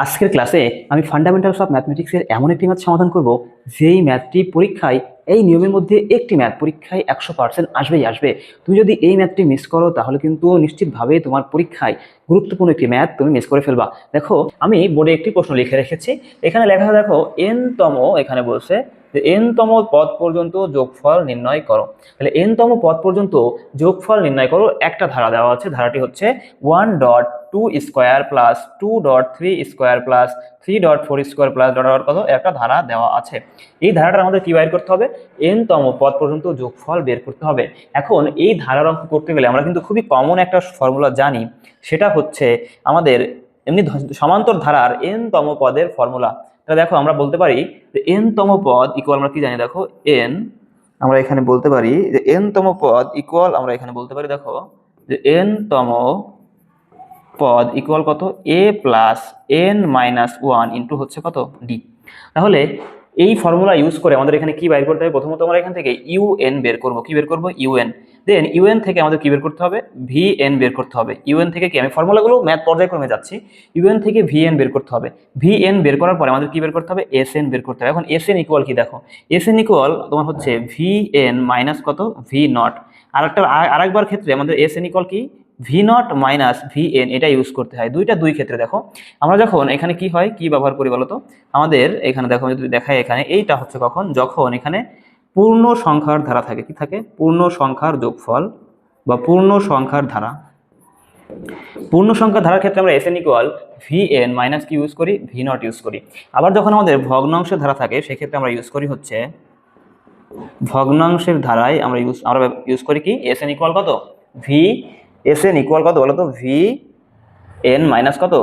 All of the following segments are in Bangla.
আজকের ক্লাসে আমি ফান্ডামেন্টালস অফ ম্যাথমেটিক্সের এমন একটি ম্যাথ সমাধান করব যেই ম্যাথটি পরীক্ষায় এই নিয়মের মধ্যে একটি ম্যাথ পরীক্ষায় 100% আসবেই আসবে। তুমি যদি এই ম্যাথটি মিস করো তাহলে কিন্তু নিশ্চিতভাবে তোমার পরীক্ষায় গুরুত্বপূর্ণ একটি ম্যাথ তুমি মিস করে ফেলবা। দেখো আমি বোর্ডে একটি প্রশ্ন লিখে রেখেছি, এখানে লেখা দেখো n তম, এখানে বলছে যে n তম পদ পর্যন্ত যোগফল নির্ণয় করো। তাহলে n তম পদ পর্যন্ত যোগফল নির্ণয় করো, একটা ধারা দেওয়া আছে, ধারাটি হচ্ছে 1.2 square plus 2.3 square plus 3.4 square plus dot dot কত একটা ধারা দেওয়া আছে। এই ধারাটা আমাদের কি বের করতে হবে? n তম পদ পর্যন্ত যোগফল বের করতে হবে। এখন এই ধারার অঙ্ক করতে গেলে আমরা কিন্তু খুবই কমন একটা ফর্মুলা জানি, সেটা হচ্ছে আমাদের এমনি সমান্তর ধারার n তম পদের ফর্মুলা। এটা দেখো আমরা বলতে পারি যে n তম পদ ইকুয়াল, আমরা কি জানি দেখো n, আমরা এখানে বলতে পারি যে n তম পদ ইকুয়াল, আমরা এখানে বলতে পারি দেখো যে n তম পদ ইকুয়াল কত? a plus n minus one into হচ্ছে কত? ডি। তাহলে এই ফর্মুলা ইউজ করে আমাদের এখানে কি বের করতে হবে? প্রথমত আমরা এখান থেকে ইউএন বের করব। কি বের করব? ইউএন। দেন ইউএন থেকে আমাদের কি বের করতে হবে? ভিএন বের করতে হবে। ইউএন থেকে কি, আমি ফর্মুলাগুলো ম্যাথ পর্যায়ক্রমে যাচ্ছি, ইউএন থেকে ভিএন বের করতে হবে। ভিএন বের করার পরে আমাদের কি বের করতে হবে? এসএন বের করতে হবে। এখন এসএন ইকুয়াল কি দেখো, এসএন ইকুয়াল তোমার হচ্ছে ভিএন মাইনাস কত? V naught. আরেকবার ক্ষেত্রে আমাদের এসএন ইকুয়াল কি? ভি নট মাইনাস ভিএন, এটা ইউজ করতে হয় দুই ক্ষেত্রে। দেখো আমরা যখন এখানে কি হয়, কি ব্যবহার করি বলতো, আমাদের এখানে দেখো যদি দেখায়, এখানে এইটা হচ্ছে কখন, যখন এখানে পূর্ণ সংখ্যার ধারা থাকে। কি থাকে? পূর্ণ সংখ্যার যোগফল বা পূর্ণ সংখ্যার ধারা। পূর্ণ সংখ্যার ধারার ক্ষেত্রে আমরা এসএন ইকুয়াল ভিএন মাইনাস কি ইউজ করি? ভি নট ইউজ করি। আবার যখন আমাদের ভগ্নাংশের ধারা থাকে সেক্ষেত্রে আমরা ইউজ করি হচ্ছে ভগ্নাংশের ধারায় আমরা ইউজ করি কি? এসএন ইকুয়াল কত? ভি। এসএন ইকুয়াল কত বলতো? ভি এন মাইনাস কত?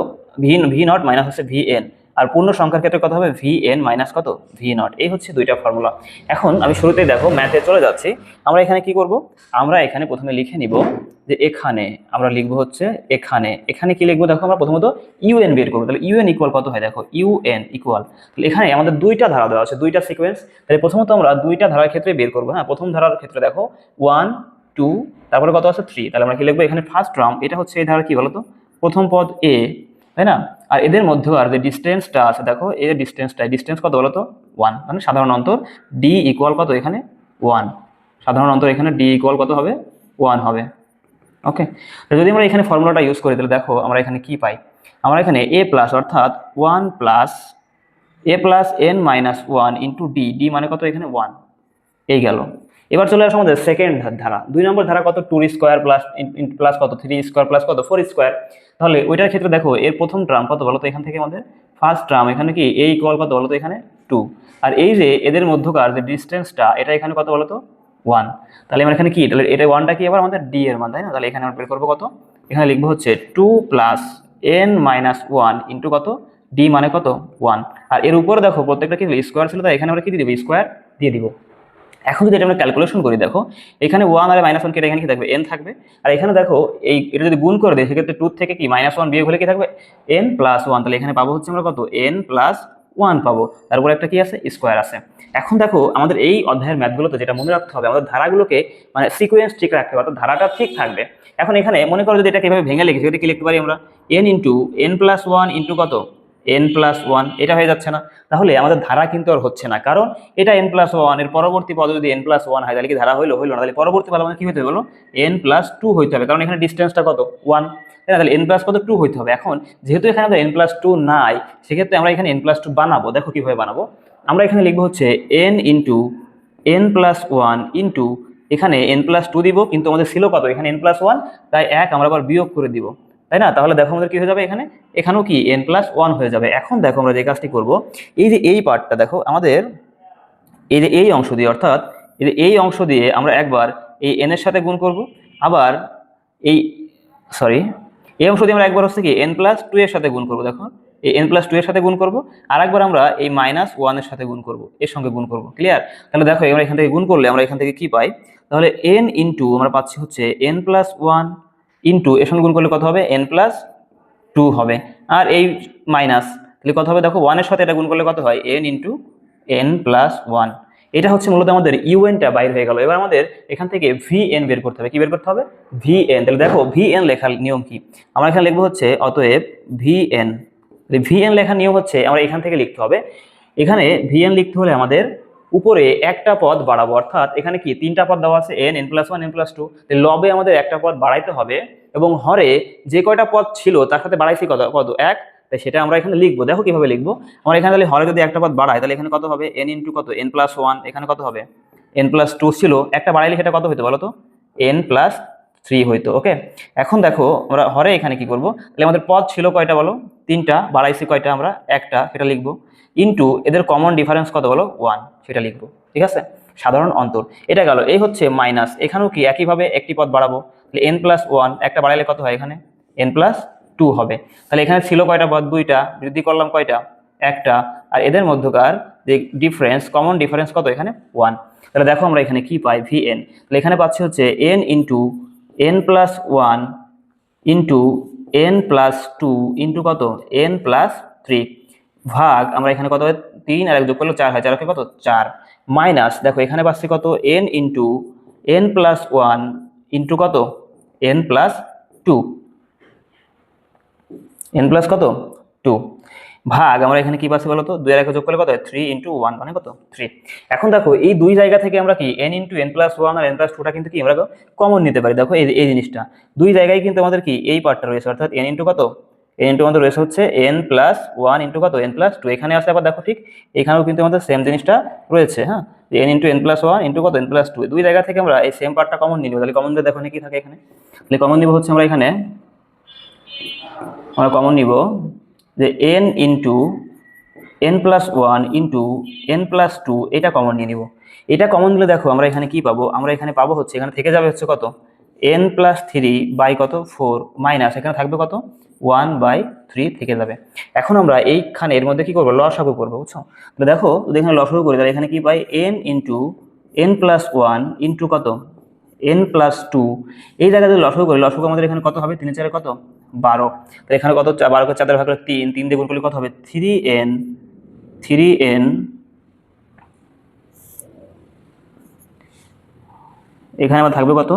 ভি নট মাইনাস হচ্ছে ভি এন। আর পূর্ণ সংখ্যার ক্ষেত্রে কত হবে? ভি এন মাইনাস কত? V naught. এই হচ্ছে দুইটা ফর্মুলা। এখন আমি শুরুতেই দেখো ম্যাথে চলে যাচ্ছি। আমরা এখানে কি করব? আমরা এখানে প্রথমে লিখে নিব যে এখানে আমরা লিখবো হচ্ছে এখানে কি লিখবো দেখো, আমরা প্রথমত ইউএন বের করবো। তাহলে ইউএন ইকুয়াল কত হয় দেখো, ইউএন ইকুয়াল, তাহলে এখানে আমাদের দুইটা ধারা দেওয়া আছে, দুইটা সিকোয়েন্স। তাহলে প্রথমত আমরা দুইটা ধারার ক্ষেত্রে বের করবো। হ্যাঁ, প্রথম ধারার ক্ষেত্রে দেখো 1 2, তারপরে কত আছে? 3। তাহলে আমরা কি লিখবো এখানে? ফার্স্ট টার্ম, এটা হচ্ছে এই ধারা কি বলতো? প্রথম পদ এ, তাই না? আর এদের মধ্যে আর যে ডিস্টেন্সটা আছে দেখো, এর ডিস্টেন্স কত বলতো? 1। মানে সাধারণ অন্তর ডি ইকুয়াল কত এখানে? 1। সাধারণ অন্তর এখানে ডি ইকুয়াল কত হবে? 1 হবে। ওকে, তো যদি আমরা এখানে ফর্মুলাটা ইউজ করি তাহলে দেখো আমরা এখানে কি পাই। আমরা এখানে এ প্লাস, অর্থাৎ 1 plus A plus N minus 1 into D. D মানে কত এখানে? 1। এই গেল। এবার চলে আসো আমাদের সেকেন্ড ধারা, 2 নম্বর ধারা কত? 2 স্কোয়ার প্লাস প্লাস কত? 3 স্কোয়ার প্লাস কত? 4 স্কোয়ার। তাহলে ওইটার ক্ষেত্রে দেখো এর প্রথম টার্ম কত বলতো? এখান থেকে আমাদের ফার্স্ট টার্ম এখানে কি এ ইকুয়াল কত বলতো? এখানে 2। আর এই যে এদের মধ্যকার যে ডিস্টেন্সটা, এটা এখানে কত বলতো? 1। তাহলে আমরা এখানে কি, তাহলে এটা 1টা কি আবার আমাদের ডি এর মান, তাই না? তাহলে এখানে আমরা বের করবো কত? এখানে লিখবো হচ্ছে 2 প্লাস এন মাইনাস 1 ইন্টু কত? ডি মানে কত? 1। আর এর উপরে দেখো প্রত্যেকটা কি স্কোয়ার ছিল, তাই এখানে আমরা কি দিয়ে দিব? স্কোয়ার দিয়ে দিব। এখন যদি এটা আমরা ক্যালকুলেশন করি দেখো, এখানে 1 আর -1 কেটে এখানে কি থাকবে? n থাকবে। আর এখানে দেখো এটা যদি গুণ করে দেয় সেক্ষেত্রে 2 থেকে কি -1 বিয়োগ হলে কি থাকবে? n plus 1। তাহলে এখানে পাবো হচ্ছে আমরা কত? n প্লাস 1 পাবো। তারপর একটা কি আছে? স্কোয়ার আছে। এখন দেখো আমাদের এই অধ্যায়ের ম্যাথগুলোতে যেটা মনে রাখতে হবে, আমাদের ধারাগুলোকে মানে সিকোয়েন্স ঠিক রাখতে হবে, অর্থাৎ ধারাটা ঠিক থাকবে। এখন এখানে মনে করো যদি এটাকে এভাবে ভেঙে লিখি, সেটা কি লিখতে পারি আমরা? n into n plus 1 into কত? n plus 1। এটা হয়ে যাচ্ছে না? তাহলে আমাদের ধারা কিন্তু আর হচ্ছে না, কারণ এটা n প্লাস 1, এর পরবর্তী পদ যদি n প্লাস 1 হয় তাহলে কি ধারা হইলো না? তাহলে পরবর্তী পদ আমাদের কি হতে হবে বলো? n প্লাস 2 হইতে হবে, কারণ এখানে ডিস্টেন্সটা কত? 1, তাই না? তাহলে n প্লাস কত? 2 হইতে হবে। এখন যেহেতু এখানে আমাদের n প্লাস 2 নাই, সেক্ষেত্রে আমরা এখানে n প্লাস 2 বানাবো। দেখো কিভাবে বানাবো, আমরা এখানে লিখবো হচ্ছে n into n plus 1 into এখানে n প্লাস 2 দিব, কিন্তু আমাদের ছিল কত? এখানে n প্লাস 1, তাই 1 আমরা আবার বিয়োগ করে দিব, তাই না? তাহলে দেখো আমাদের কি হয়ে যাবে, এখানেও কি n প্লাস 1 হয়ে যাবে। এখন দেখো আমরা যে কাজটি করব, এই যে এই পার্টটা দেখো আমাদের, এই যে এই অংশ দিয়ে, অর্থাৎ এই যে এই অংশ দিয়ে আমরা একবার এই n এর সাথে গুণ করব, আবার এই এই অংশ দিয়ে আমরা একবার হচ্ছে কি n প্লাস 2 এর সাথে গুণ করব। দেখো এই n প্লাস 2 এর সাথে গুণ করব, আর একবার আমরা এই -1 এর সাথে গুণ করব, এর সঙ্গে গুণ করব। ক্লিয়ার? তাহলে দেখো আমরা এখান থেকে গুণ করলে আমরা এখান থেকে কি পাই, তাহলে n ইন্টু আমরা পাচ্ছি হচ্ছে n প্লাস 1 ইন্টু এর সঙ্গে গুণ করলে কত হবে? n প্লাস 2 হবে। আর এই মাইনাস, তাহলে কত হবে দেখো? 1 এর সাথে এটা গুণ করলে কত হয়? n into n plus 1। এটা হচ্ছে মূলত আমাদের ইউএনটা বাইর হয়ে গেল। এবার আমাদের এখান থেকে ভিএন বের করতে হবে। কি বের করতে হবে? ভিএন। তাহলে দেখো ভিএন লেখার নিয়ম কি, আমরা এখানে লিখবো হচ্ছে অতএব ভিএন ভিএন লেখার নিয়ম হচ্ছে আমরা এখান থেকে লিখতে হবে। এখানে ভিএন লিখতে হলে আমাদের উপরে একটা পদ বাড়াবো, অর্থাৎ এখানে কি তিনটা পদ দেওয়া আছে n, n+1, n+2, লবে আমাদের একটা পদ বাড়াইতে হবে এবং হরে যে কয়টা পদ ছিল তার সাথে বাড়াইছি কত 1, তাই সেটা আমরা এখানে লিখবো। দেখো কিভাবে লিখবো, আমরা এখানে তাহলে হরে যদি একটা পদ বাড়াই তাহলে এখানে কত হবে n ইন্টু কত n+1, এখানে কত হবে n+2 ছিল, একটা বাড়াইলে সেটা কত হইতো বলো তো n+3 হইতো। ওকে, এখন দেখো আমরা হরে এখানে কি করব, তাহলে আমাদের পদ ছিল কয়টা বলো, তিনটা, বাড়াইছি কয়টা আমরা একটা, সেটা লিখবো, ইন্টু এদের কমন ডিফারেন্স কত বলো 1, সেটা লিখবো। ঠিক আছে, সাধারণ অন্তর এটা গেল। এই হচ্ছে মাইনাস, এখানেও কি একইভাবে একটি পদ বাড়াবো, তাহলে n+1 একটা বাড়াইলে কত হয় এখানে n+2 হবে। তাহলে এখানে ছিল কয়টা পদ, দুইটা, বৃদ্ধি করলাম কয়টা একটা, আর এদের মধ্যকার যে ডিফারেন্স কমন ডিফারেন্স কত এখানে 1। তাহলে দেখো আমরা এখানে কি পাই vn, তাহলে এখানে পাচ্ছি হচ্ছে n into n+1 into n+2 into কত n+3 ভাগ আমরা এখানে কত হয় 3 আর 1 যোগ করলে 4 হয়, 4 কত 4, মাইনাস দেখো এখানে পাচ্ছি কত n ইন্টু n+1 ইন্টু কত n+2, n প্লাস কত 2 ভাগ আমরা এখানে কি পাচ্ছি বলতো 2 আর 1 যোগ করলে কত হয় 3 ইন্টু 1 মানে কত 3। এখন দেখো এই দুই জায়গা থেকে আমরা কি n ইন্টু n+1 আর n+2টা কিন্তু কি আমরা কমন নিতে পারি। দেখো এই জিনিসটা দুই জায়গায় কিন্তু আমাদের কি এই পার্টটা রয়েছে, অর্থাৎ n ইন্টু কত n ইন্টু আমাদের রয়েছে হচ্ছে n+1 ইন্টু কত n+2, এখানে আসলে আবার দেখো ঠিক এখানেও কিন্তু আমাদের সেম জিনিসটা রয়েছে। হ্যাঁ, n ইন্টু n+1 ইন্টু কত n+2, দুই জায়গা থেকে আমরা এই সেম পার্টটা কমন নিব। তাহলে কমন দিয়ে দেখো কি থাকে এখানে, তাহলে কমন নিব হচ্ছে আমরা এখানে আমরা কমন নিব যে n into n+1 into n+2 এটা কমন নিয়ে নিব। এটা কমন নিলে দেখো আমরা এখানে কি পাবো, আমরা এখানে পাবো হচ্ছে এখানে থেকে যাবে হচ্ছে কত n+3 বাই কত 4 মাইনাস এখানে থাকবে কত 1/3 থেকে যাবে। এখন আমরা এইখানে এর মধ্যে কি করবো লসাগু করবো, বুঝছো? তাহলে দেখো যদি এখানে লসাগু করি তাহলে এখানে কি পাই n ইন্টু n+1 ইন্টু কত n+2, এই জায়গায় যদি লসাগু করি লসাগু আমাদের এখানে কত হবে 3 4 কত 12, তো এখানে কত 12 কে 4 দ্বারা ভাগ করে 3, 3 দিয়ে গুণ করলে কত হবে 3n এখানে আমার থাকবে কত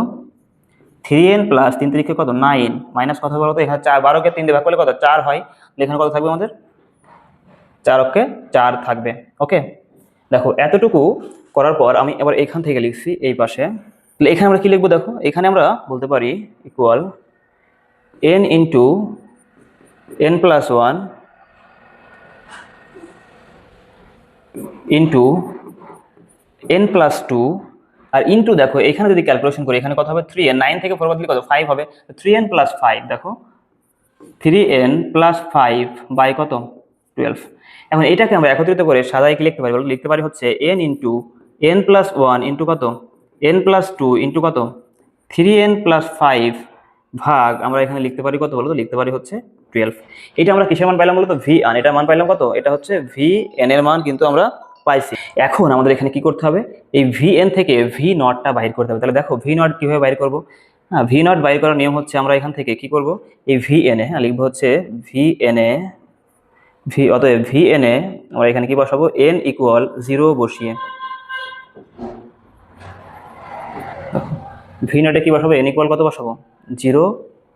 3n প্লাস 3 3 কত 9 মাইনাস কত বলো তো এখানে 4 12 কে 3 দিয়ে ভাগ করলে কত 4 হয়, এখানে কত থাকবে আমাদের 4 অক্ষে 4 থাকবে। ওকে, দেখো এতটুকু করার পর আমি এবার এখান থেকে লিখছি এই পাশে, তাহলে এখানে আমরা কি লিখবো দেখো এখানে আমরা বলতে পারি equal n into n+1 into n+2 আর ইন্টু দেখো এখানে যদি ক্যালকুলেশন করি এখানে কত হবে 3n, 9 থেকে 4 বাদ দিলে কত 5 হবে, 3n + 5 দেখো 3n + 5 বাই কত 12। এখন এটাকে আমরা একত্রিত করে সাজায় কি লিখতে পারি বলো, লিখতে পারি হচ্ছে n ইন্টু n+1 ইন্টু কত n+2 ইন্টু কত 3n + 5 ভাগ আমরা এখানে লিখতে পারি কত বলো তো লিখতে পারি হচ্ছে 12। এটা আমরা কিসের মান পাইলাম বলো তো vn, এটা মান পাইলাম কত, এটা হচ্ছে vn এর মান কিন্তু আমরা পাইছি। এখন আমাদের এখানে কি করতে হবে এই vn থেকে v0 টা বাইর করতে হবে। তাহলে দেখো v0 কিভাবে বাইর করব, হ্যাঁ v0 বাইর করার নিয়ম হচ্ছে আমরা এখান থেকে কি করব এই vn এ হ্যাঁ লিখবো হচ্ছে vn এ অতএব vn এ আমরা এখানে কি বসাবো n ইকুয়াল 0 বসিয়ে v0 এ কি বসাবো n ইকুয়াল কত বসাবো 0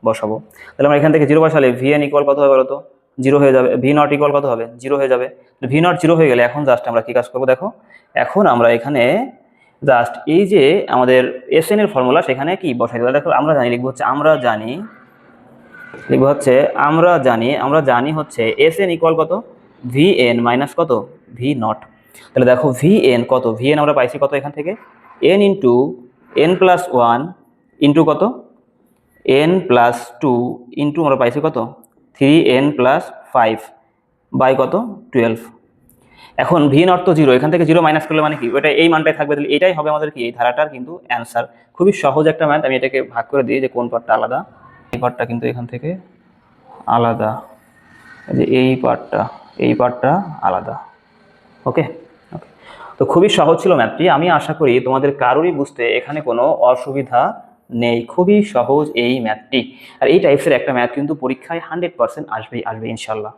বসাবো। তাহলে আমরা এখান থেকে 0 বসালে vn ইকুয়াল কত হবে বলো তো 0 হয়ে যাবে, v0 ইকুয়াল কত হবে 0 হয়ে যাবে। v0 0 হয়ে গেলে এখন জাস্ট আমরা কি কাজ করব দেখো, এখন আমরা এখানে জাস্ট এই যে আমাদের sn এর ফর্মুলা সেখানে কি বসাই দেব। দেখো আমরা জানি লিখবো হচ্ছে আমরা জানি হচ্ছে sn ইকুয়াল কত vn মাইনাস কত v0। তাহলে দেখো vn কত, vn আমরা পাইছি কত এখান থেকে n ইন্টু n+1 ইন্টু কত n+2 ইন্টু আমরা পাইছি কত 3n + 5 বাই কত 12। এখন v0 তো 0, এখান থেকে 0 মাইনাস করলে মানে কি ওটা এই মানটাই থাকবে, তাহলে এটাই হবে আমাদের কি এই ধারাটার কিন্তু অ্যান্সার। খুবই সহজ একটা ম্যাথ, আমি এটাকে ভাগ করে দিই যে কোন পার্টটা আলাদা, এই পার্টটা কিন্তু এখান থেকে আলাদা, যে এই পার্টটা আলাদা। ওকে ওকে, তো খুবই সহজ ছিল ম্যাথটি, আমি আশা করি তোমাদের কারোরই বুঝতে এখানে কোনো অসুবিধা নেই। খুবই সহজ এই ম্যাথটি, আর এই টাইপসের একটা ম্যাথ কিন্তু পরীক্ষায় 100% আসবে ইনশাল্লাহ।